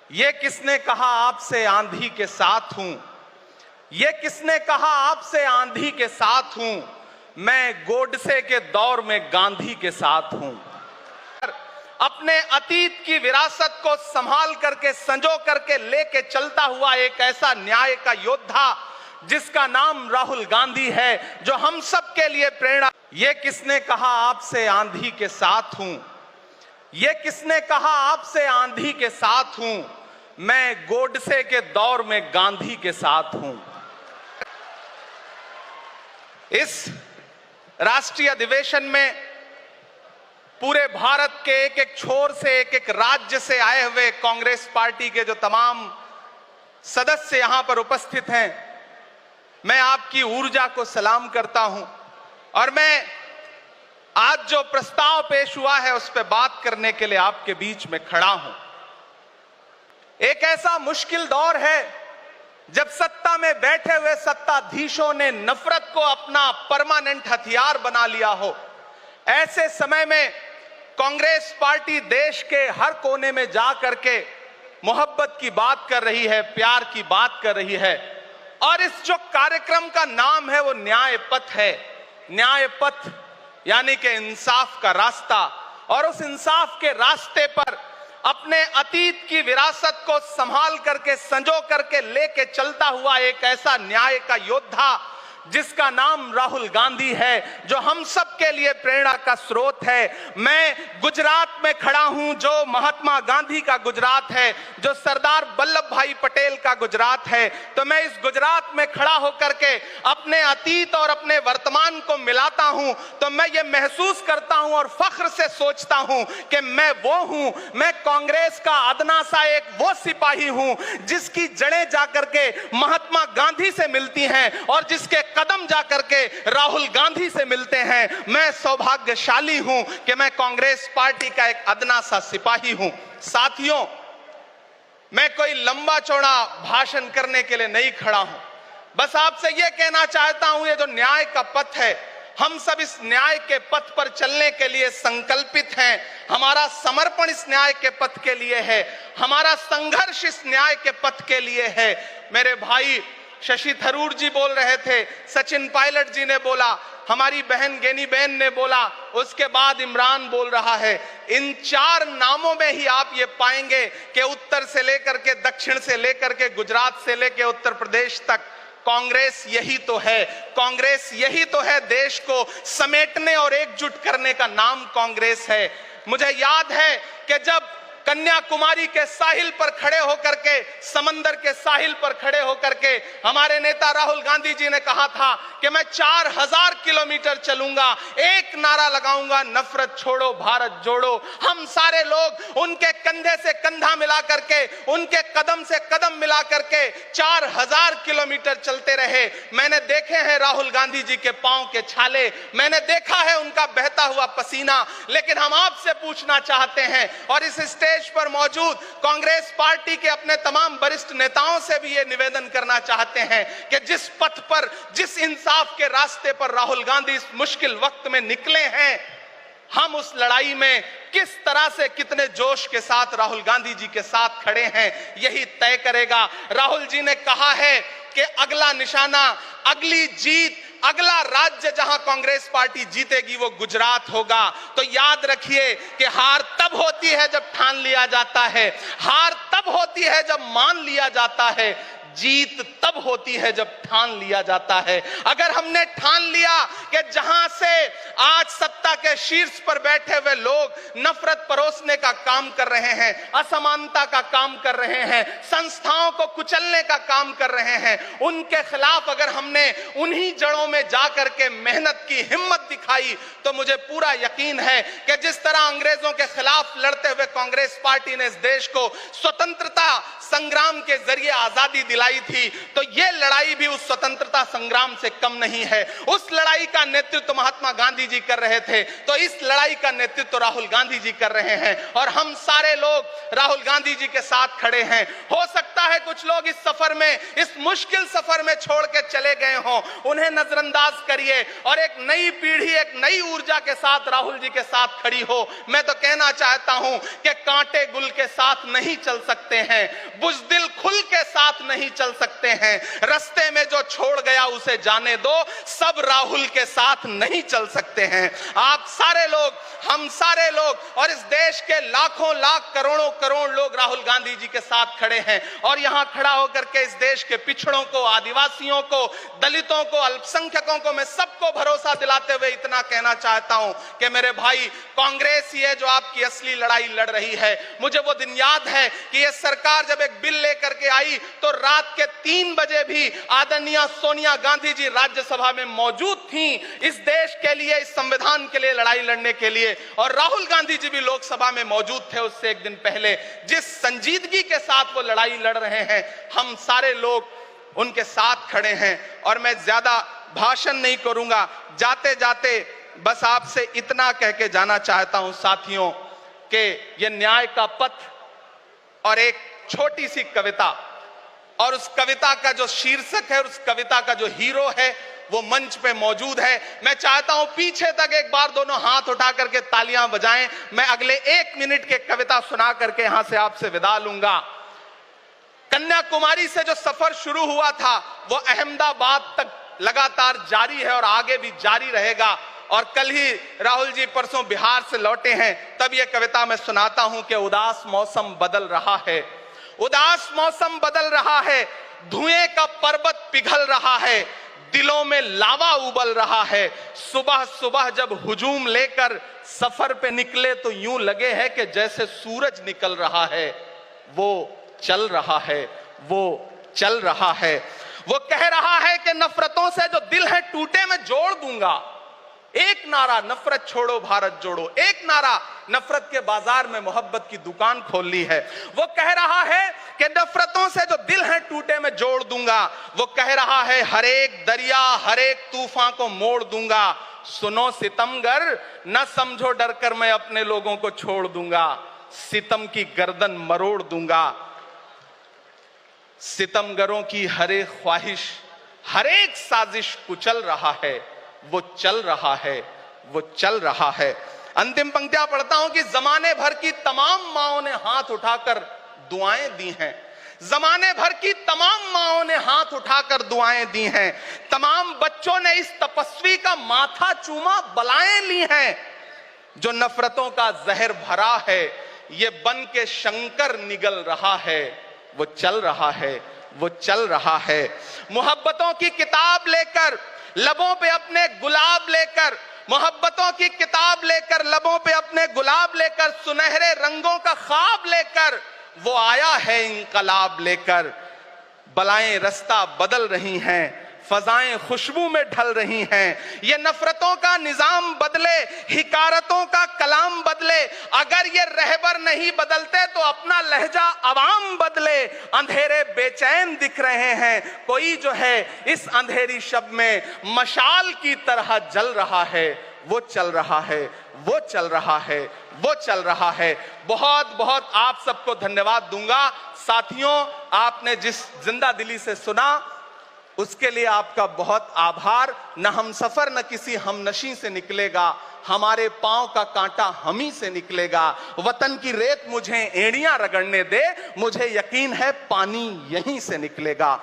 ये किसने कहा आपसे आंधी के साथ हूं? ये किसने कहा आपसे आंधी के साथ हूं? मैं गोडसे के दौर में गांधी के साथ हूं। अपने अतीत की विरासत को संभाल करके संजो करके लेके चलता हुआ एक ऐसा न्याय का योद्धा जिसका नाम राहुल गांधी है, जो हम सब के लिए प्रेरणा। ये किसने कहा आपसे आंधी के साथ हूं? ये किसने कहा आपसे आंधी के साथ हूं? मैं गोडसे के दौर में गांधी के साथ हूं। इस राष्ट्रीय अधिवेशन में पूरे भारत के एक एक छोर से, एक एक राज्य से आए हुए कांग्रेस पार्टी के जो तमाम सदस्य यहां पर उपस्थित हैं, मैं आपकी ऊर्जा को सलाम करता हूं और मैं आज जो प्रस्ताव पेश हुआ है उस पर बात करने के लिए आपके बीच में खड़ा हूं। एक ऐसा मुश्किल दौर है जब सत्ता में बैठे हुए सत्ताधीशों ने नफरत को अपना परमानेंट हथियार बना लिया हो। ऐसे समय में कांग्रेस पार्टी देश के हर कोने में जा करके मोहब्बत की बात कर रही है, प्यार की बात कर रही है। और इस जो कार्यक्रम का नाम है वो न्याय पथ है। न्याय पथ यानी कि इंसाफ का रास्ता। और उस इंसाफ के रास्ते पर अपने अतीत की विरासत को संभाल करके संजो करके लेके चलता हुआ एक ऐसा न्याय का योद्धा जिसका नाम राहुल गांधी है, जो हम सब के लिए प्रेरणा का स्रोत है। मैं गुजरात में खड़ा हूं, जो महात्मा गांधी का गुजरात है, जो सरदार वल्लभ भाई पटेल का गुजरात है। तो मैं इस गुजरात में खड़ा होकर के अपने अतीत और अपने वर्तमान को मिलाता हूं तो मैं ये महसूस करता हूं और फख्र से सोचता हूं कि मैं वो हूं, मैं कांग्रेस का अदना सा एक वो सिपाही हूं जिसकी जड़ें जाकर के महात्मा गांधी से मिलती हैं और जिसके कदम जाकर के राहुल गांधी से मिलते हैं। मैं सौभाग्यशाली हूं कि मैं कांग्रेस पार्टी का एक अदना सा सिपाही हूं। साथियों, मैं कोई लंबा चौड़ा भाषण करने के लिए नहीं खड़ा हूं, बस आपसे यह कहना चाहता हूं, ये जो न्याय का पथ है, हम सब इस न्याय के पथ पर चलने के लिए संकल्पित हैं। हमारा समर्पण इस न्याय के पथ के लिए है, हमारा संघर्ष इस न्याय के पथ के लिए है। मेरे भाई शशि थरूर जी बोल रहे थे, सचिन पायलट जी ने बोला, हमारी बहन गेनी बहन ने बोला, उसके बाद इमरान बोल रहा है। इन चार नामों में ही आप ये पाएंगे कि उत्तर से लेकर के दक्षिण से लेकर के गुजरात से लेकर उत्तर प्रदेश तक कांग्रेस यही तो है। कांग्रेस यही तो है, देश को समेटने और एकजुट करने का नाम कांग्रेस है। मुझे याद है कि जब कन्याकुमारी के साहिल पर खड़े होकर के, समंदर के साहिल पर खड़े होकर के हमारे नेता राहुल गांधी जी ने कहा था कि मैं 4000 किलोमीटर चलूंगा, एक नारा लगाऊंगा, नफरत छोड़ो भारत जोड़ो। हम सारे लोग उनके कंधे से कंधा मिला करके, उनके कदम से कदम मिला करके 4000 किलोमीटर चलते रहे। मैंने देखे हैं राहुल गांधी जी के पांव के छाले, मैंने देखा है उनका बहता हुआ पसीना। लेकिन हम आपसे पूछना चाहते हैं और इस स्टेज पर मौजूद कांग्रेस पार्टी के अपने तमाम वरिष्ठ नेताओं से भी ये निवेदन करना चाहते हैं कि जिस पथ पर, जिस इंसाफ के रास्ते पर राहुल गांधी इस मुश्किल वक्त में निकले हैं, हम उस लड़ाई में किस तरह से, कितने जोश के साथ राहुल गांधी जी के साथ खड़े हैं, यही तय करेगा। राहुल जी ने कहा है कि अगला निशाना, अगली जीत, अगला राज्य जहां कांग्रेस पार्टी जीतेगी वो गुजरात होगा। तो याद रखिए कि हार तब होती है जब ठान लिया जाता है, हार तब होती है जब मान लिया जाता है, जीत तब होती है जब ठान लिया जाता है। अगर हमने ठान लिया कि जहां से आज सत्ता के शीर्ष पर बैठे हुए लोग नफरत परोसने का काम कर रहे हैं, असमानता का काम कर रहे हैं, संस्थाओं को कुचलने का काम कर रहे हैं, उनके खिलाफ अगर हमने उन्हीं जड़ों में जाकर के मेहनत की, हिम्मत दिखाई, तो मुझे पूरा यकीन है कि जिस तरह अंग्रेजों के खिलाफ लड़ते हुए कांग्रेस पार्टी ने इस देश को स्वतंत्रता संग्राम के जरिए आजादी दिलाई थी, तो यह लड़ाई भी उस स्वतंत्रता संग्राम से कम नहीं है। उस लड़ाई का नेतृत्व महात्मा गांधी जी कर रहे थे, तो इस लड़ाई का नेतृत्व राहुल गांधी जी कर रहे हैं और हम सारे लोग राहुल गांधी जी के साथ खड़े हैं। हो सकता चाहे कुछ लोग इस सफर में, इस मुश्किल सफर में छोड़ के चले गए हों, उन्हें नजरअंदाज करिए और एक नई पीढ़ी, एक नई ऊर्जा के साथ राहुल जी के साथ खड़ी हो। मैं तो कहना चाहता हूं कि कांटे गुल के साथ नहीं चल सकते हैं, बुज़दिल खुल के साथ नहीं चल सकते हैं। रास्ते में जो छोड़ गया उसे जाने दो, सब राहुल के साथ नहीं चल सकते हैं। आप सारे लोग, हम सारे लोग और इस देश के लाखों लाख करोड़ों करोड़ लोग राहुल गांधी जी के साथ खड़े हैं। और यहां खड़ा होकर के इस देश के पिछड़ों को, आदिवासियों को, दलितों को, अल्पसंख्यकों को मैं सबको भरोसा दिलाते हुए इतना कहना चाहता हूं कि मेरे भाई, कांग्रेस ही है जो आपकी असली लड़ाई लड़ रही है। मुझे वो दिन याद है कि ये सरकार जब एक बिल लेकर के आई तो रात के 3 बजे भी आदरणीय सोनिया गांधी जी राज्यसभा में मौजूद थी इस देश के लिए, इस संविधान के लिए लड़ाई लड़ने के लिए। और राहुल गांधी जी भी लोकसभा में मौजूद थे उससे एक दिन पहले। जिस संजीदगी के साथ वो लड़ाई लड़ रहे हैं, हम सारे लोग उनके साथ खड़े हैं। और मैं ज्यादा भाषण नहीं करूंगा, जाते जाते बस आपसे इतना कह के जाना चाहता हूं साथियों कि ये न्याय का पथ और एक छोटी सी कविता, और उस कविता का जो शीर्षक है, उस कविता का जो हीरो है वो मंच पे मौजूद है। मैं चाहता हूं पीछे तक एक बार दोनों हाथ उठा करके तालियां बजाएं। मैं अगले 1 मिनट के कविता सुना करके यहां से आपसे विदा लूंगा। कन्याकुमारी से जो सफर शुरू हुआ था वो अहमदाबाद तक लगातार जारी है और आगे भी जारी रहेगा। और कल ही राहुल जी परसों बिहार से लौटे हैं, तब ये कविता मैं सुनाता हूं कि उदास मौसम बदल रहा है, उदास मौसम बदल रहा है, धुएं का पर्वत पिघल रहा है, दिलों में लावा उबल रहा है। सुबह सुबह जब हुजूम लेकर सफर पे निकले तो यूं लगे है कि जैसे सूरज निकल रहा है। वो चल रहा है, वो चल रहा है। वो कह रहा है कि नफरतों से जो दिल है टूटे मैं जोड़ दूंगा। एक नारा नफरत छोड़ो भारत जोड़ो, एक नारा नफरत के बाजार में मोहब्बत की दुकान खोल ली है। वो कह रहा है कि नफरतों से जो दिल है टूटे मैं जोड़ दूंगा। वो कह रहा है हर एक दरिया, हर एक तूफान को मोड़ दूंगा। सुनो सितमगर, न समझो डर कर मैं अपने लोगों को छोड़ दूंगा। सितम की गर्दन मरोड़ दूंगा। सितमगरों की हर एक ख्वाहिश, हर एक साजिश कुचल रहा है। वो चल रहा है, वो चल रहा है। अंतिम पंक्तियां पढ़ता हूं कि जमाने भर की तमाम माओं ने हाथ उठाकर दुआएं दी हैं। जमाने भर की तमाम माओं ने हाथ उठाकर दुआएं दी हैं। तमाम बच्चों ने इस तपस्वी का माथा चूमा, बलाएं ली हैं। जो नफरतों का जहर भरा है, ये बन के शंकर निगल रहा है। वो चल रहा है, वो चल रहा है। मोहब्बतों की किताब लेकर, लबों पे अपने गुलाब लेकर, मोहब्बतों की किताब लेकर, लबों पे अपने गुलाब लेकर, सुनहरे रंगों का ख्वाब लेकर वो आया है इंकलाब लेकर। बलाएं रास्ता बदल रही हैं, फजाएं खुशबू में ढल रही हैं। ये नफरतों का निजाम बदले, हिकारतों का कलाम बदले। अगर ये रहबर नहीं बदलते तो अपना लहजा अवाम बदले। अंधेरे बेचैन दिख रहे हैं, कोई जो है इस अंधेरी शब में मशाल की तरह जल रहा है। वो चल रहा है, वो चल रहा है, वो चल रहा है। बहुत बहुत आप सबको धन्यवाद दूंगा। साथियों, आपने जिस जिंदा दिली से सुना उसके लिए आपका बहुत आभार। न हम सफर न किसी हमनशी से निकलेगा, हमारे पांव का कांटा हम ही से निकलेगा। वतन की रेत मुझे एड़ियां रगड़ने दे, मुझे यकीन है पानी यहीं से निकलेगा।